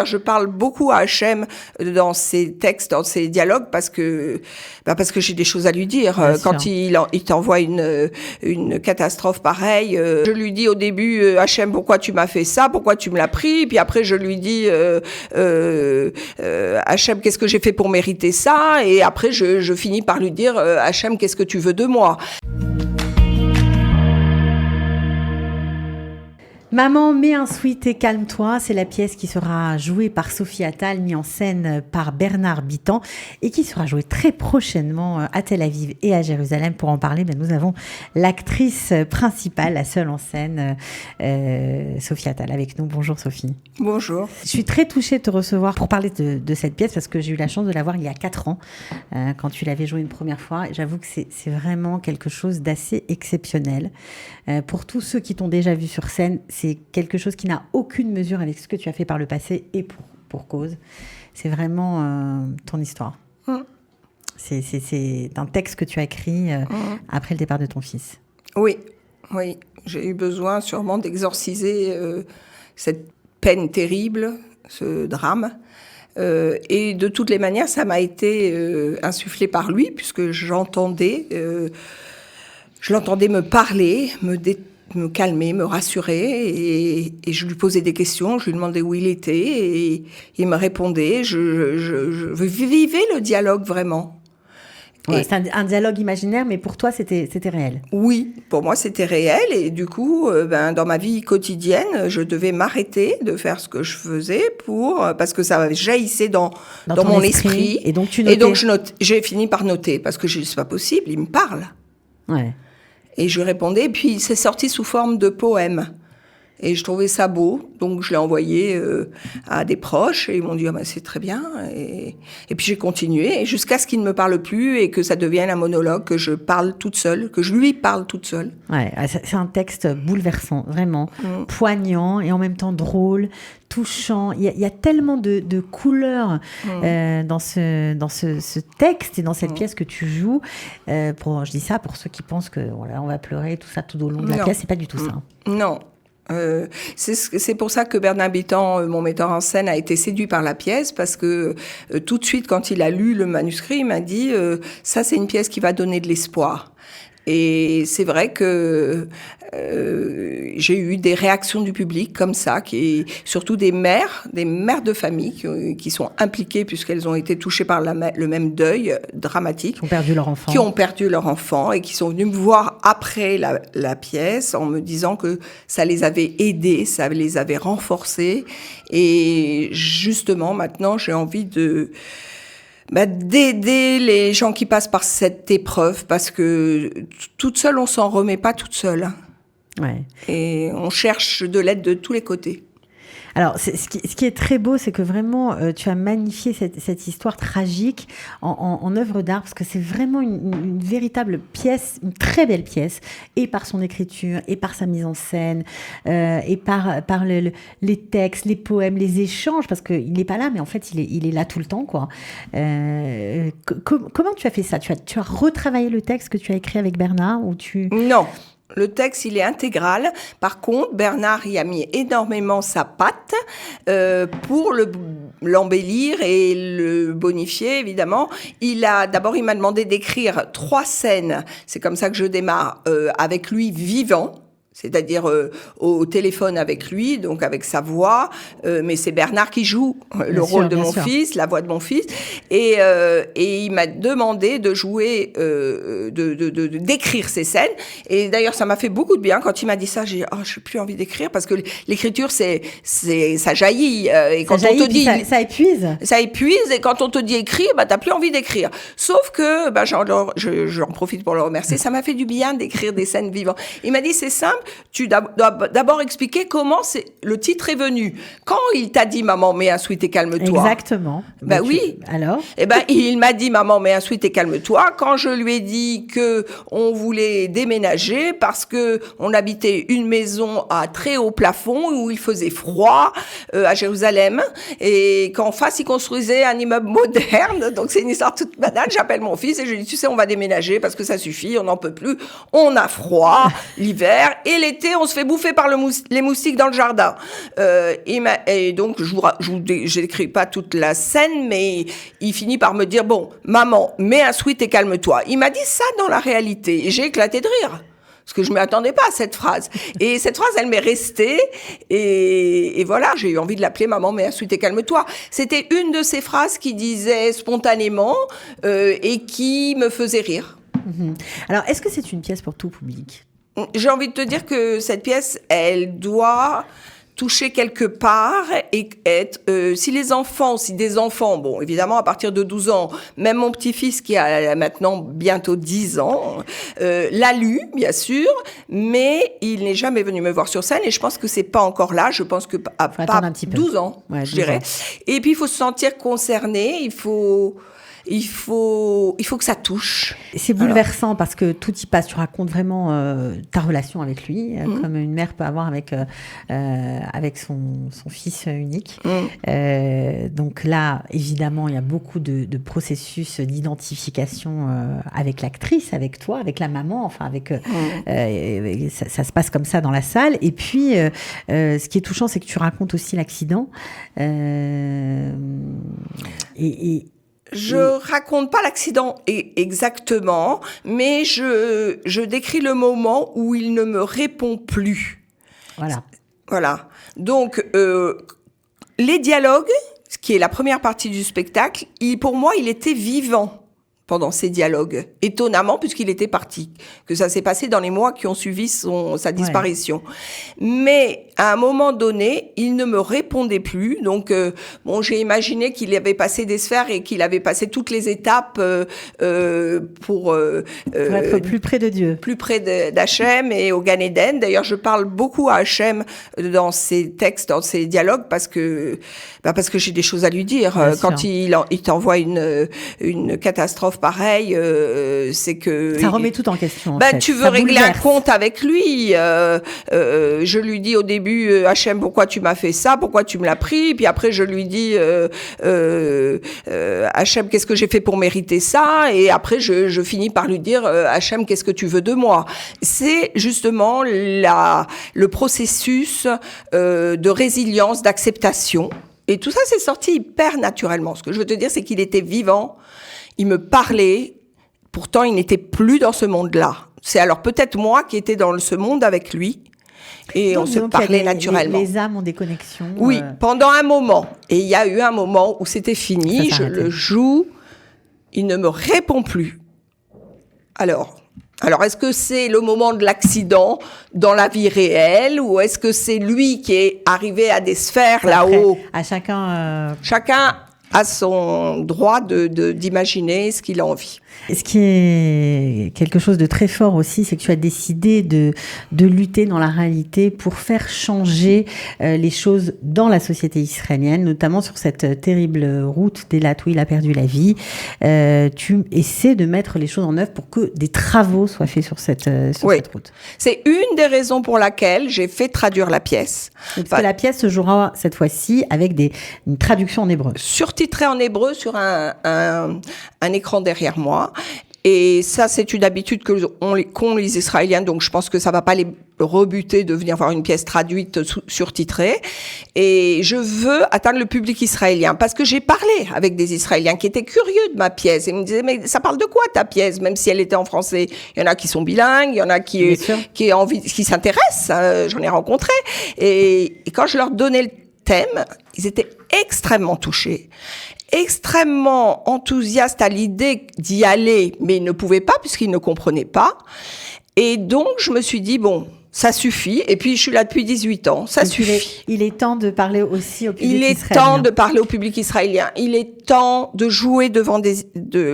Je parle beaucoup à Hachem dans ses textes, dans ses dialogues, parce que j'ai des choses à lui dire. Bien Quand sûr. il t'envoie une catastrophe pareille, je lui dis au début, Hachem, pourquoi tu m'as fait ça? Pourquoi tu me l'as pris? Puis après, je lui dis, Hachem, qu'est-ce que j'ai fait pour mériter ça? Et après, je finis par lui dire, Hachem, qu'est-ce que tu veux de moi? Maman, mets un sweat et calme-toi, c'est la pièce qui sera jouée par Sophie Attal, mise en scène par Bernard Bitan et qui sera jouée très prochainement à Tel Aviv et à Jérusalem. Pour en parler, nous avons l'actrice principale, la seule en scène, Sophie Attal avec nous. Bonjour Sophie. Bonjour. Je suis très touchée de te recevoir pour parler de cette pièce parce que j'ai eu la chance de la voir il y a 4 ans quand tu l'avais jouée une première fois. Et j'avoue que c'est vraiment quelque chose d'assez exceptionnel. Pour tous ceux qui t'ont déjà vu sur scène, c'est quelque chose qui n'a aucune mesure avec ce que tu as fait par le passé et pour cause. C'est vraiment ton histoire. C'est un texte que tu as écrit après le départ de ton fils. Oui. J'ai eu besoin sûrement d'exorciser cette peine terrible, ce drame. Et de toutes les manières, ça m'a été insufflé par lui, puisque je l'entendais me parler, me calmer, me rassurer, et je lui posais des questions, je lui demandais où il était, et il me répondait. Je vivais le dialogue vraiment. Ouais, c'est un dialogue imaginaire, mais pour toi, c'était réel. Oui, pour moi, c'était réel, et du coup, dans ma vie quotidienne, je devais m'arrêter de faire ce que je faisais parce que ça jaillissait dans mon esprit. Et donc, tu notais. Et donc, j'ai fini par noter, parce que c'est pas possible, il me parle. Ouais. Et je répondais, et puis c'est sorti sous forme de poème. Et je trouvais ça beau, donc je l'ai envoyé à des proches, et ils m'ont dit, c'est très bien. Et puis j'ai continué, jusqu'à ce qu'il ne me parle plus, et que ça devienne un monologue, que je parle toute seule, que je lui parle toute seule. Ouais, c'est un texte bouleversant, vraiment, poignant, et en même temps drôle, touchant. Il y a tellement de couleurs dans ce texte et dans cette pièce que tu joues. Je dis ça pour ceux qui pensent que voilà, on va pleurer, tout ça tout au long de la pièce, c'est pas du tout ça. Non. C'est pour ça que Bernard Bitan, mon metteur en scène, a été séduit par la pièce, parce que tout de suite, quand il a lu le manuscrit, il m'a dit ça, c'est une pièce qui va donner de l'espoir. Et c'est vrai que j'ai eu des réactions du public comme ça, surtout des mères de famille qui sont impliquées, puisqu'elles ont été touchées par le même deuil dramatique. Qui ont perdu leur enfant. Et qui sont venues me voir après la pièce en me disant que ça les avait aidées, ça les avait renforcées. Et justement, maintenant, j'ai envie d'aider les gens qui passent par cette épreuve, parce que toute seule, on s'en remet pas toute seule. Ouais. Et on cherche de l'aide de tous les côtés. Alors, ce qui est très beau, c'est que vraiment, tu as magnifié cette histoire tragique en œuvre d'art, parce que c'est vraiment une véritable pièce, une très belle pièce, et par son écriture, et par sa mise en scène, et par les textes, les poèmes, les échanges, parce qu'il n'est pas là, mais en fait, il est là tout le temps, quoi. Comment tu as fait ça? Tu as retravaillé le texte que tu as écrit avec Bernard, ou tu... Non. Le texte, il est intégral. Par contre, Bernard y a mis énormément sa patte pour l'embellir et le bonifier, évidemment. Il m'a demandé d'écrire 3 scènes. C'est comme ça que je démarre avec lui vivant. C'est-à-dire au téléphone avec lui, donc avec sa voix, mais c'est Bernard qui joue le rôle de mon fils, la voix de mon fils, et il m'a demandé de jouer, d'écrire ces scènes, et d'ailleurs ça m'a fait beaucoup de bien quand il m'a dit ça. J'ai j'ai plus envie d'écrire, parce que l'écriture ça jaillit, et quand on te dit ça épuise, et quand on te dit écrire, t'as plus envie d'écrire. Sauf que j'en profite pour le remercier, ça m'a fait du bien d'écrire des scènes vivantes. Il m'a dit c'est simple. Tu dois d'abord expliquer comment le titre est venu. Quand il t'a dit « Maman, mets un sweat et calme-toi ». Exactement. Oui. Alors il m'a dit « Maman, mets un sweat et calme-toi ». Quand je lui ai dit qu'on voulait déménager parce qu'on habitait une maison à très haut plafond où il faisait froid à Jérusalem, et qu'en face, il construisait un immeuble moderne. Donc, c'est une histoire toute banale. J'appelle mon fils et je lui dis « Tu sais, on va déménager parce que ça suffit, on n'en peut plus. On a froid l'hiver et dès l'été, on se fait bouffer par les moustiques dans le jardin. Et donc, je décris pas toute la scène, mais il finit par me dire, bon, maman, mets un sweat et calme-toi. Il m'a dit ça dans la réalité. Et j'ai éclaté de rire. Parce que je ne m'attendais pas à cette phrase. Et cette phrase, elle m'est restée. Et voilà, j'ai eu envie de l'appeler maman, mets un sweat et calme-toi. C'était une de ces phrases qui disait spontanément et qui me faisait rire. Alors, est-ce que c'est une pièce pour tout public ? J'ai envie de te dire que cette pièce, elle doit toucher quelque part et être, si des enfants, bon, évidemment, à partir de 12 ans, même mon petit-fils qui a maintenant bientôt 10 ans, l'a lu, bien sûr, mais il n'est jamais venu me voir sur scène et je pense que c'est pas encore là. Je pense que à pas 12 ans, je dirais. Et puis, il faut se sentir concerné, il faut que ça touche. C'est bouleversant parce que tout y passe. Tu racontes vraiment ta relation avec lui, comme une mère peut avoir avec son fils unique. Donc là, évidemment, il y a beaucoup de processus d'identification avec l'actrice, avec toi, avec la maman. Enfin, ça se passe comme ça dans la salle. Et puis, ce qui est touchant, c'est que tu racontes aussi l'accident. Je raconte pas l'accident exactement, mais je décris le moment où il ne me répond plus. Voilà. Donc, les dialogues, ce qui est la première partie du spectacle, pour moi, il était vivant pendant ces dialogues. Étonnamment, puisqu'il était parti. Que ça s'est passé dans les mois qui ont suivi sa disparition. Mais, à un moment donné, il ne me répondait plus. Donc, j'ai imaginé qu'il avait passé des sphères et qu'il avait passé toutes les étapes pour être plus près de Dieu. Plus près d'Hachem et au Gan Eden. D'ailleurs, je parle beaucoup à Hachem dans ses textes, dans ses dialogues, parce que j'ai des choses à lui dire. Bien quand sûr. il t'envoie une catastrophe pareil, c'est que... Ça remet tout en question, en fait. Tu veux ça régler bouleverse. un compte avec lui. Je lui dis au début, Hachem, pourquoi tu m'as fait ça? Pourquoi tu me l'as pris? Puis après, je lui dis, Hachem, qu'est-ce que j'ai fait pour mériter ça? Et après, je finis par lui dire, Hachem, qu'est-ce que tu veux de moi? C'est justement le processus de résilience, d'acceptation. Et tout ça, c'est sorti hyper naturellement. Ce que je veux te dire, c'est qu'il était vivant. Il me parlait, pourtant il n'était plus dans ce monde-là. C'est alors peut-être moi qui étais dans ce monde avec lui, et on se parlait naturellement. Les âmes ont des connexions. Oui, pendant un moment. Et il y a eu un moment où c'était fini, je le joue, il ne me répond plus. Alors, est-ce que c'est le moment de l'accident dans la vie réelle, ou est-ce que c'est lui qui est arrivé à des sphères là-haut? À chacun... Chacun a son droit d'imaginer ce qu'il a envie. Et ce qui est quelque chose de très fort aussi, c'est que tu as décidé de lutter dans la réalité pour faire changer les choses dans la société israélienne, notamment sur cette terrible route d'Eilat où il a perdu la vie. Tu essaies de mettre les choses en œuvre pour que des travaux soient faits sur cette route. C'est une des raisons pour laquelle j'ai fait traduire la pièce. Parce que la pièce se jouera cette fois-ci avec une traduction en hébreu. Surtitrée en hébreu sur un écran derrière moi. Et ça, c'est une habitude qu'ont les Israéliens, donc je pense que ça va pas les rebuter de venir voir une pièce traduite surtitrée. Et je veux atteindre le public israélien, parce que j'ai parlé avec des Israéliens qui étaient curieux de ma pièce et me disaient, mais ça parle de quoi ta pièce, même si elle était en français? Il y en a qui sont bilingues, il y en a qui s'intéressent, j'en ai rencontré. Et quand je leur donnais le thème, ils étaient extrêmement touchés, extrêmement enthousiastes à l'idée d'y aller, mais ils ne pouvaient pas puisqu'ils ne comprenaient pas. Et donc, je me suis dit, bon, ça suffit. Et puis, je suis là depuis 18 ans. Ça suffit. Il est temps de parler aussi au public israélien. Il est temps de parler au public israélien. Il est temps de jouer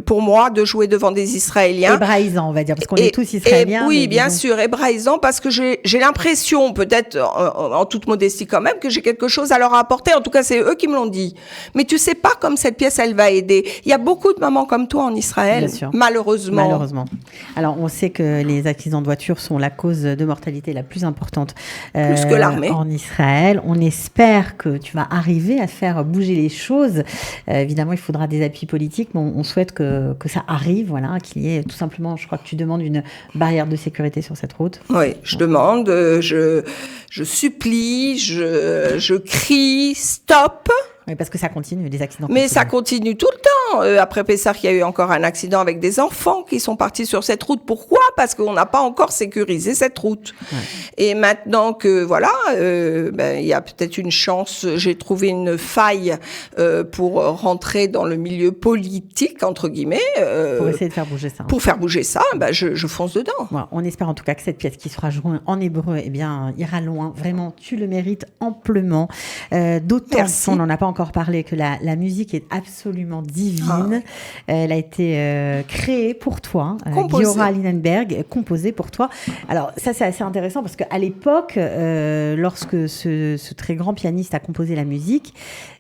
pour moi, de jouer devant des Israéliens. Hébraïsants, on va dire, parce qu'on est tous israéliens. Oui, bien sûr, hébraïsants, parce que j'ai l'impression, peut-être en toute modestie quand même, que j'ai quelque chose à leur apporter. En tout cas, c'est eux qui me l'ont dit. Mais tu sais pas comme cette pièce, elle va aider. Il y a beaucoup de mamans comme toi en Israël, malheureusement. Alors, on sait que les accidents de voiture sont la cause de mortalité personnalité la plus importante Plus que l'armée. En Israël. On espère que tu vas arriver à faire bouger les choses. Évidemment, il faudra des appuis politiques, mais on souhaite que ça arrive, voilà, qu'il y ait tout simplement, je crois que tu demandes une barrière de sécurité sur cette route. Oui, je demande, je supplie, je crie, stop. Oui, parce que ça continue, les accidents. Mais ça continue tout le temps. Après Pessah, il y a eu encore un accident avec des enfants qui sont partis sur cette route. Pourquoi ? Parce qu'on n'a pas encore sécurisé cette route. Ouais. Et maintenant que, voilà, il y a peut-être une chance, j'ai trouvé une faille pour rentrer dans le milieu politique, entre guillemets. Pour essayer de faire bouger ça. Pour faire bouger ça, je fonce dedans. Bon, on espère en tout cas que cette pièce qui sera jouée en hébreu, eh bien, ira loin. Vraiment, tu le mérites amplement. D'autant qu'on n'en a pas encore parlé, que la musique est absolument divine. Elle a été créée pour toi, Giora Linenberg, composée pour toi. Alors ça, c'est assez intéressant parce qu'à l'époque, lorsque ce très grand pianiste a composé la musique,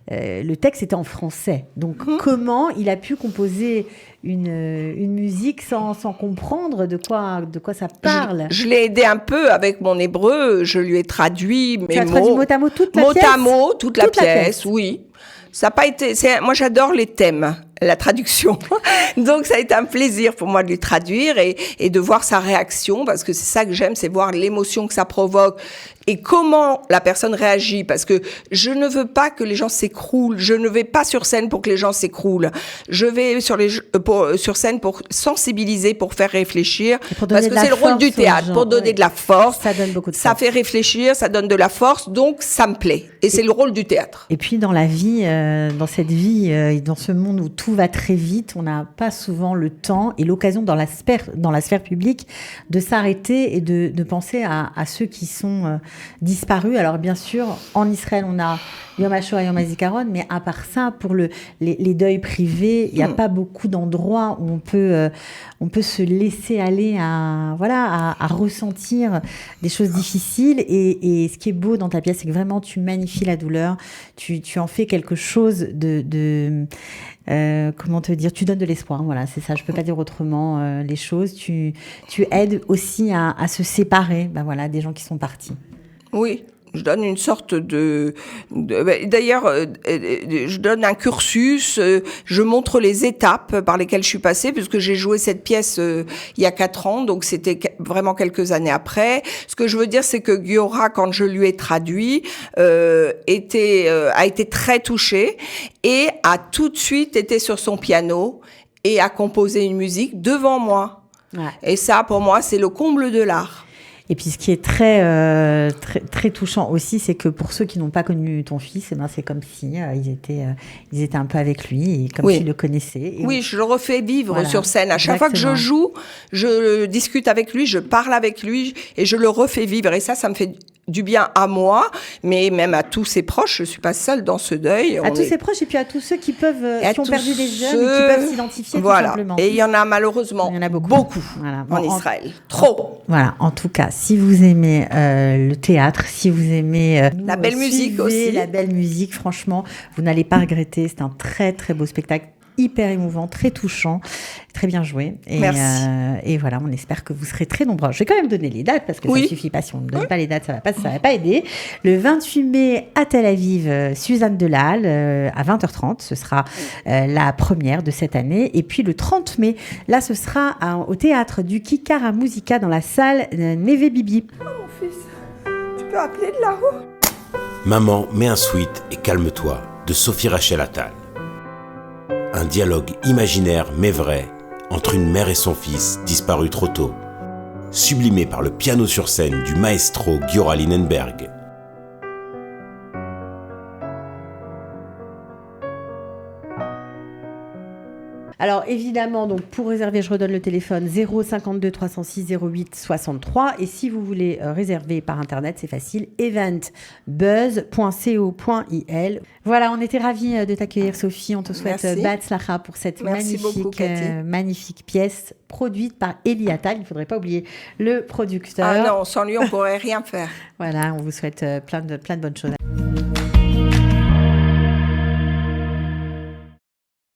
le texte était en français. Donc comment il a pu composer une musique sans comprendre de quoi ça parle? Je l'ai aidé un peu avec mon hébreu, je lui ai traduit mes mots. Tu as traduit mot à mot toute la pièce? Mot à mot, toute la pièce, oui. Ça n'a pas été. Moi, j'adore les thèmes, la traduction. Donc, ça a été un plaisir pour moi de lui traduire et de voir sa réaction, parce que c'est ça que j'aime, c'est voir l'émotion que ça provoque et comment la personne réagit. Parce que je ne veux pas que les gens s'écroulent. Je ne vais pas sur scène pour que les gens s'écroulent. Je vais sur scène pour sensibiliser, pour faire réfléchir. Parce que c'est le rôle du théâtre, pour donner de la force. Ça donne beaucoup de force. Ça fait réfléchir, ça donne de la force, donc ça me plaît. Et c'est le rôle du théâtre. Et puis dans la vie, dans cette vie, dans ce monde où tout va très vite, on n'a pas souvent le temps et l'occasion dans la sphère publique de s'arrêter et de penser à ceux qui sont disparus. Alors bien sûr, en Israël, on a Yom HaShoah et Yom HaZikaron, mais à part ça, pour les deuils privés, il n'y a pas beaucoup d'endroits où on peut se laisser aller à ressentir des choses difficiles. Et ce qui est beau dans ta pièce, c'est que vraiment tu magnifies la douleur, tu en fais quelque chose comment te dire, tu donnes de l'espoir, voilà, c'est ça, je peux pas dire autrement les choses. Tu aides aussi à se séparer, des gens qui sont partis. Oui. Je donne une sorte d'ailleurs, je donne un cursus, je montre les étapes par lesquelles je suis passée, puisque j'ai joué cette pièce il y a 4 ans, donc c'était vraiment quelques années après. Ce que je veux dire, c'est que Giora, quand je lui ai traduit, a été très touchée et a tout de suite été sur son piano et a composé une musique devant moi. Ouais. Et ça, pour moi, c'est le comble de l'art. Et puis, ce qui est très, très, très touchant aussi, c'est que pour ceux qui n'ont pas connu ton fils, c'est comme si ils étaient un peu avec lui et comme s'ils le connaissaient. Et je le refais vivre sur scène. À chaque fois que je joue, je discute avec lui, je parle avec lui et je le refais vivre. Et ça me fait du bien à moi, mais même à tous ses proches. Je ne suis pas seule dans ce deuil. À tous ses proches et puis à tous ceux qui ont perdu des jeunes et qui peuvent s'identifier tout simplement. Et il y en a malheureusement beaucoup en Israël. Trop. Voilà, en tout cas, si vous aimez le théâtre, si vous aimez la belle musique aussi. La belle musique, franchement, vous n'allez pas regretter. C'est un très, très beau spectacle. Hyper émouvant, très touchant, très bien joué. Merci. Et voilà, on espère que vous serez très nombreux. Je vais quand même donner les dates parce que ça ne suffit pas. Si on ne donne pas les dates, ça va pas aider. Le 28 mai à Tel Aviv, Suzanne Delal à 20h30. Ce sera la première de cette année. Et puis le 30 mai, là, ce sera au théâtre du Kikar Musica dans la salle Neve Bibi. Oh mon fils, tu peux appeler de là-haut. Maman, mets un sweat et calme-toi de Sophie Rachel Attal. Un dialogue imaginaire mais vrai entre une mère et son fils disparu trop tôt, sublimé par le piano sur scène du maestro Giora Linenberg. Alors évidemment, donc pour réserver, je redonne le téléphone 052 306 08 63 et si vous voulez réserver par internet, c'est facile, eventbuzz.co.il. Voilà, on était ravis de t'accueillir Sophie, on te souhaite Batzlacha pour cette magnifique pièce produite par Eli Attal, il ne faudrait pas oublier le producteur. Ah non, sans lui on pourrait rien faire. Voilà, on vous souhaite plein de bonnes choses.